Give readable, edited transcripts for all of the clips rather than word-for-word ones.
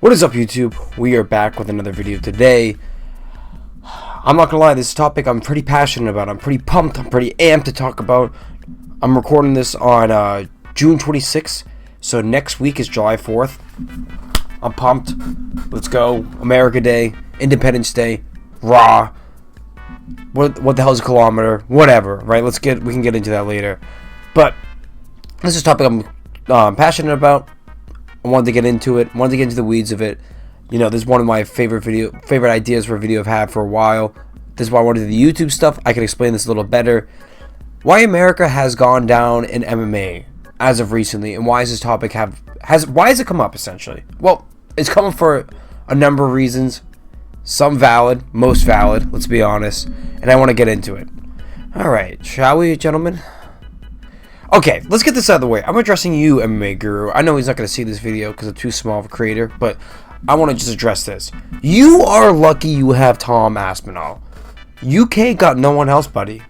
What is up, YouTube? We are back with another video today. I'm not gonna lie, this topic I'm pretty passionate about. I'm pretty pumped. I'm pretty amped to talk about. I'm recording this on June 26th, so next week is July 4th. I'm pumped. Let's go. America Day, Independence Day, Raw. What the hell is a kilometer? Whatever, right? We can get into that later. But this is a topic I'm passionate about. I wanted to get into it. Wanted to get into the weeds of it. You know, this is one of my favorite ideas for a video I've had for a while. This is why I wanted to do the YouTube stuff. I can explain this a little better. Why America has gone down in MMA as of recently, and why has this topic why has it come up essentially? Well, it's come up for a number of reasons. Some valid, most valid. Let's be honest, and I want to get into it. All right, shall we, gentlemen? Okay, let's get this out of the way. I'm addressing you, MMA Guru. I know he's not going to see this video because I'm too small of a creator, but I want to just address this. You are lucky you have Tom Aspinall. UK got no one else, buddy.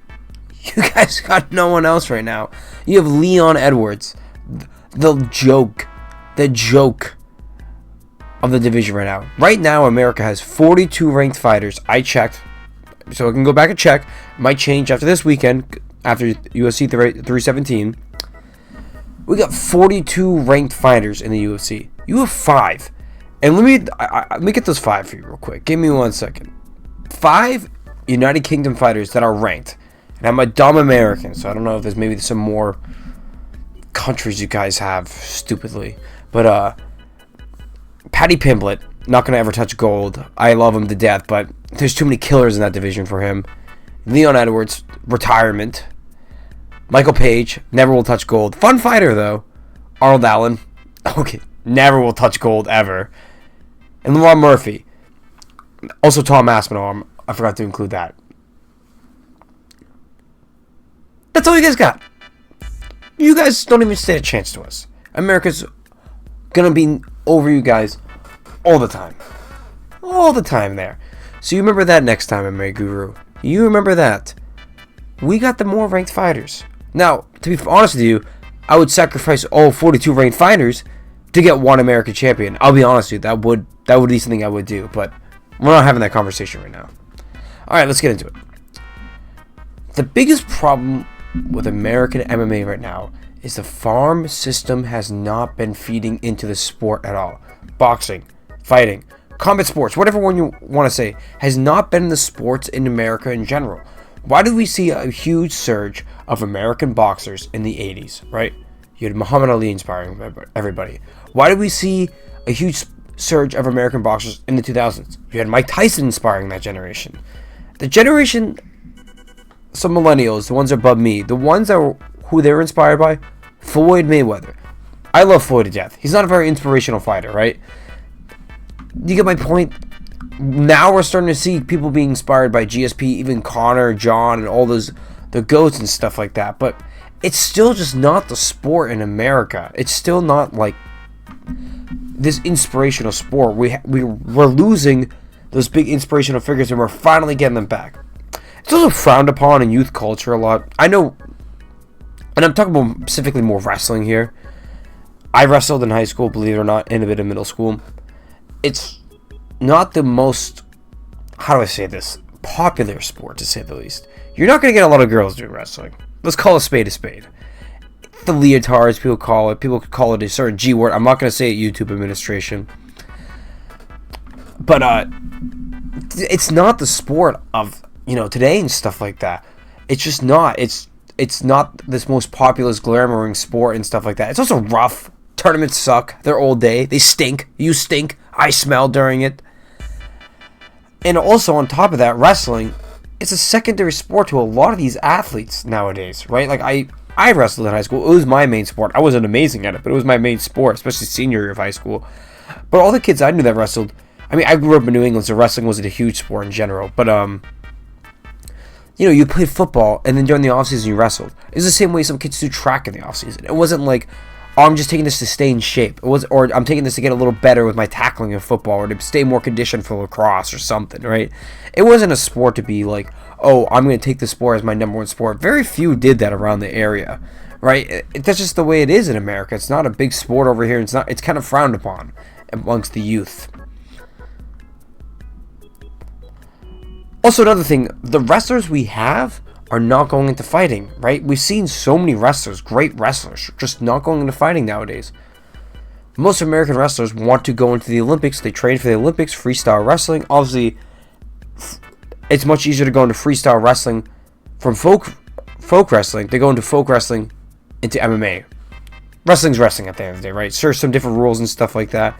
You guys got no one else right now. You have Leon Edwards, the joke of the division right now. Right now, America has 42 ranked fighters. I checked, so I can go back and check. It might change after this weekend. After UFC 317, we got 42 ranked fighters in the UFC. You have 5, and let me get those 5 for you real quick. Give me 1 second. 5 United Kingdom fighters that are ranked, and I'm a dumb American, so I don't know if there's maybe some more countries you guys have stupidly, but Paddy Pimblett, not gonna ever touch gold. I love him to death, but there's too many killers in that division for him. Leon Edwards, retirement. Michael Page, never will touch gold. Fun fighter, though. Arnold Allen, okay, never will touch gold, ever. And Lamar Murphy. Also Tom Aspinall, I forgot to include that. That's all you guys got. You guys don't even stand a chance to us. America's gonna be over you guys all the time. All the time there. So you remember that next time, MMA Guru. You remember that. We got the more ranked fighters. Now, to be honest with you, I would sacrifice all 42 ranked fighters to get one American champion. I'll be honest with you, that would be something I would do, but we're not having that conversation right now. Alright, let's get into it. The biggest problem with American MMA right now is the farm system has not been feeding into the sport at all. Boxing, fighting, combat sports, whatever one you want to say, has not been in the sports in America in general. Why did we see a huge surge of American boxers in the 80s, right? You had Muhammad Ali inspiring everybody. Why did we see a huge surge of American boxers in the 2000s? You had Mike Tyson inspiring that generation. The generation, some millennials, the ones above me, the ones who they were inspired by, Floyd Mayweather. I love Floyd to death. He's not a very inspirational fighter, right? You get my point? Now we're starting to see people being inspired by GSP, even Connor, John, and all the GOATs and stuff like that. But it's still just not the sport in America. It's still not like this inspirational sport. We're losing those big inspirational figures, and we're finally getting them back. It's also frowned upon in youth culture a lot. I know, and I'm talking about specifically more wrestling here. I wrestled in high school, believe it or not, and a bit of middle school. It's not the most, how do I say this, popular sport, to say the least. You're not going to get a lot of girls doing wrestling. Let's call a spade a spade. The leotards, people could call it a certain G word. I'm not going to say it, YouTube administration. But it's not the sport of, today and stuff like that. It's just not. It's not this most popular, glamoring sport and stuff like that. It's also rough. Tournaments suck. They're all day. They stink. You stink. I smell during it. And also, on top of that, wrestling, it's a secondary sport to a lot of these athletes nowadays, right? Like, I wrestled in high school. It was my main sport. I wasn't amazing at it, but it was my main sport, especially senior year of high school. But all the kids I knew that wrestled, I mean, I grew up in New England, so wrestling wasn't a huge sport in general. But, you played football, and then during the offseason, you wrestled. It's the same way some kids do track in the offseason. It wasn't like, oh, I'm just taking this to stay in shape. Or I'm taking this to get a little better with my tackling in football, or to stay more conditioned for lacrosse or something, right? It wasn't a sport to be like, oh, I'm going to take this sport as my number one sport. Very few did that around the area, right? That's just the way it is in America. It's not a big sport over here. It's kind of frowned upon. amongst the youth. Also, another thing, the wrestlers we have are not going into fighting, right? We've seen so many wrestlers, great wrestlers, just not going into fighting nowadays. Most American wrestlers want to go into the Olympics. They train for the Olympics, freestyle wrestling. Obviously, it's much easier to go into freestyle wrestling from folk wrestling. They go into folk wrestling into MMA. Wrestling's wrestling at the end of the day, right? Sure, some different rules and stuff like that,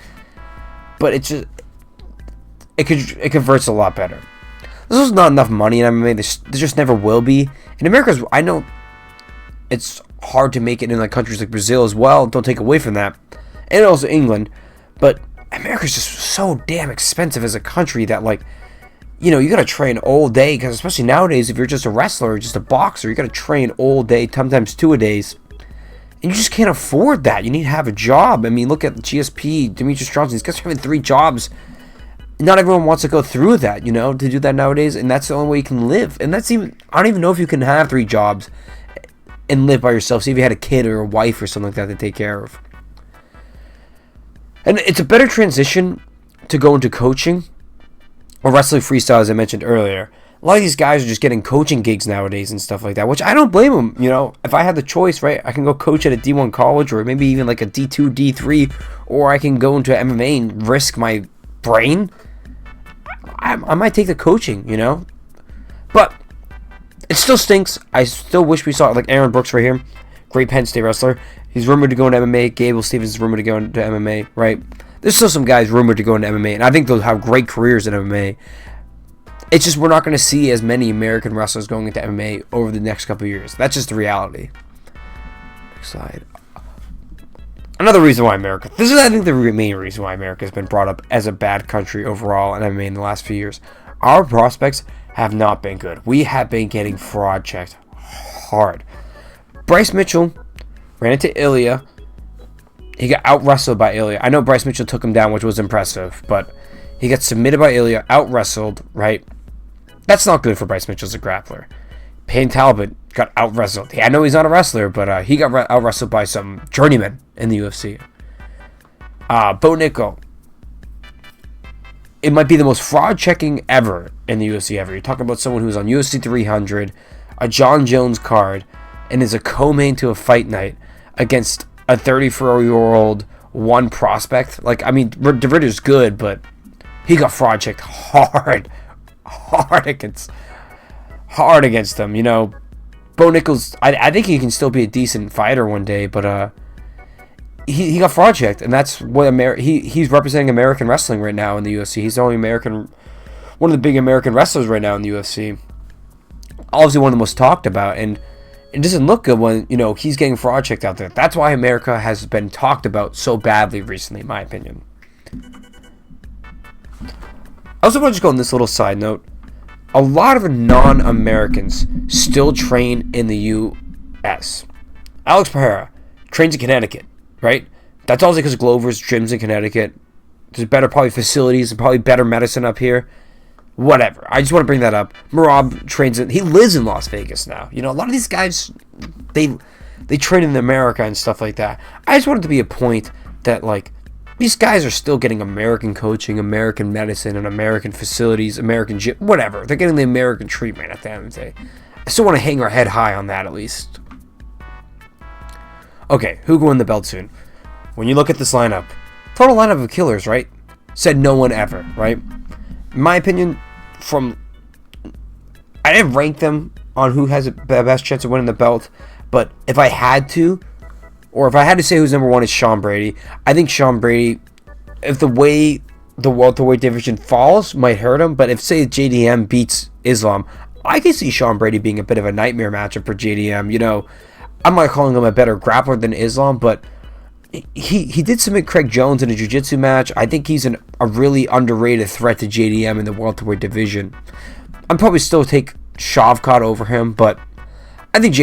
but it converts a lot better. There's not enough money in MMA. There just never will be. In America, I know it's hard to make it in like countries like Brazil as well. Don't take away from that, and also England. But America's just so damn expensive as a country that, like, you know, you gotta train all day, because especially nowadays, if you're just a wrestler or just a boxer, you gotta train all day, sometimes 2 a days, and you just can't afford that. You need to have a job. I mean, look at GSP, Demetrius Johnson. These guys are having 3 jobs. Not everyone wants to go through that, you know, to do that nowadays, and that's the only way you can live. And that's even, I don't even know if you can have 3 jobs and live by yourself. See if you had a kid or a wife or something like that to take care of. And it's a better transition to go into coaching or wrestling freestyle, as I mentioned earlier. A lot of these guys are just getting coaching gigs nowadays and stuff like that, which I don't blame them. You know, if I had the choice, right, I can go coach at a D1 college or maybe even like a D2, D3, or I can go into MMA and risk my brain. I might take the coaching, you know, but it still stinks. I still wish we saw like Aaron Brooks right here, great Penn State wrestler. He's rumored to go into MMA. Gable Stevens is rumored to go into MMA, right? There's still some guys rumored to go into MMA, and I think they'll have great careers in MMA. It's just we're not going to see as many American wrestlers going into MMA over the next couple of years. That's just the reality. Next slide. Another reason why America... This is, I think, the main reason why America has been brought up as a bad country overall in MMA in the last few years. Our prospects have not been good. We have been getting fraud checked hard. Bryce Mitchell ran into Ilya. He got out-wrestled by Ilya. I know Bryce Mitchell took him down, which was impressive, but he got submitted by Ilya, out-wrestled, right? That's not good for Bryce Mitchell as a grappler. Payne Talbot got out-wrestled. I know he's not a wrestler, but he got out-wrestled by some journeyman in the UFC. Bo Nickel. It might be the most fraud-checking ever in the UFC ever. You're talking about someone who's on UFC 300, a John Jones card, and is a co-main to a fight night against a 34-year-old one prospect. Like, I mean, DeRidder's good, but he got fraud-checked hard against them, you know. Bo Nichols, I think he can still be a decent fighter one day, but he got fraud checked, and that's what he's representing American wrestling right now in the UFC. He's the only one of the big American wrestlers right now in the UFC. Obviously one of the most talked about, and it doesn't look good when, you know, he's getting fraud checked out there. That's why America has been talked about so badly recently, in my opinion. I also want to just go on this little side note. A lot of non-Americans still train in the U.S. Alex Pereira trains in Connecticut, right? That's also because Glover's gyms in Connecticut. There's better probably facilities and probably better medicine up here. Whatever. I just want to bring that up. Merab trains he lives in Las Vegas now. You know, a lot of these guys, they train in America and stuff like that. I just want it to be a point that, like, these guys are still getting American coaching, American medicine, and American facilities, American gym, whatever. They're getting the American treatment at the end of the day. I still want to hang our head high on that at least. Okay, who can win the belt soon? When you look at this lineup, total lineup of killers, right? Said no one ever, right? In my opinion, I didn't rank them on who has the best chance of winning the belt, but if I had to, or if I had to say who's number one, is Sean Brady. I think Sean Brady, if the way the welterweight division falls, might hurt him. But if, say, JDM beats Islam, I can see Sean Brady being a bit of a nightmare matchup for JDM. You know, I'm not calling him a better grappler than Islam, but he did submit Craig Jones in a jiu-jitsu match. I think he's a really underrated threat to JDM in the welterweight division. I'd probably still take Shavkat over him, but I think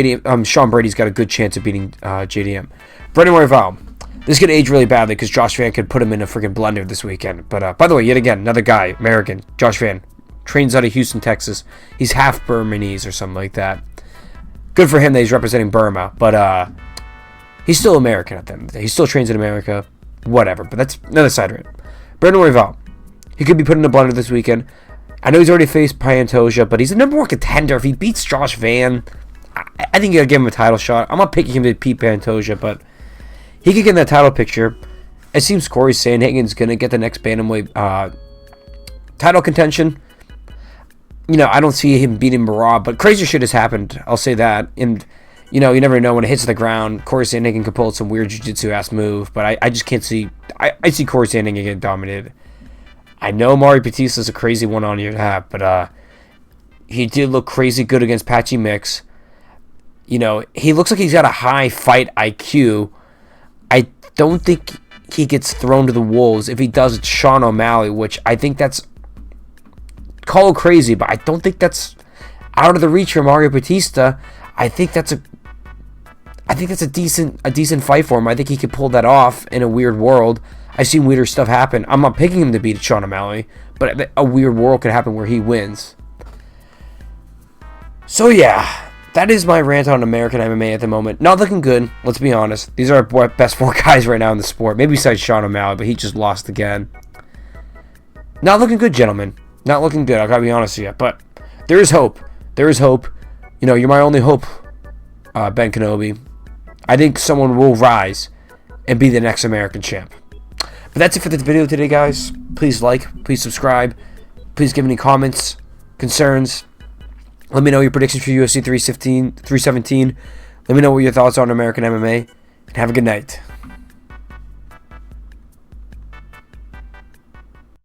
Sean Brady's got a good chance of beating JDM. Brendan Royval. This could age really badly because Josh Van could put him in a freaking blender this weekend. But by the way, yet again, another guy, American, Josh Van, trains out of Houston, Texas. He's half Burmese or something like that. Good for him that he's representing Burma, but he's still American at the end of the day. He still trains in America, whatever. But that's another side of it. Brandon Royval, he could be put in the blender this weekend. I know he's already faced Pantoja, but he's the number 1 contender. If he beats Josh Van, I think you gotta give him a title shot. I'm not picking him to beat Pantoja, but he could get in that title picture. It seems Corey Sandhagen's gonna get the next bantamweight title contention. You know, I don't see him beating Barab, but crazy shit has happened. I'll say that. And you know, you never know when it hits the ground. Corey Sandhagen could pull some weird jiu-jitsu ass move, but I just can't see. I see Corey Sandhagen getting dominated. I know Mario Batista's a crazy one on your hat, but he did look crazy good against Patchy Mix. You know, he looks like he's got a high fight IQ. I don't think he gets thrown to the wolves. If he does, it's Sean O'Malley, which I think that's call crazy, but I don't think that's out of the reach for Mario Batista. I think that's a decent fight for him. I think he could pull that off in a weird world. I've seen weirder stuff happen. I'm not picking him to beat Sean O'Malley, but a weird world could happen where he wins. So yeah, that is my rant on American MMA at the moment. Not looking good, let's be honest. These are our best 4 guys right now in the sport. Maybe besides Sean O'Malley, but he just lost again. Not looking good, gentlemen. Not looking good, I gotta be honest with you. But there is hope. There is hope. You know, you're my only hope, Ben Kenobi. I think someone will rise and be the next American champ. But that's it for this video today, guys. Please like, please subscribe. Please give any comments, concerns. Let me know your predictions for UFC 317. Let me know what your thoughts are on American MMA. And have a good night.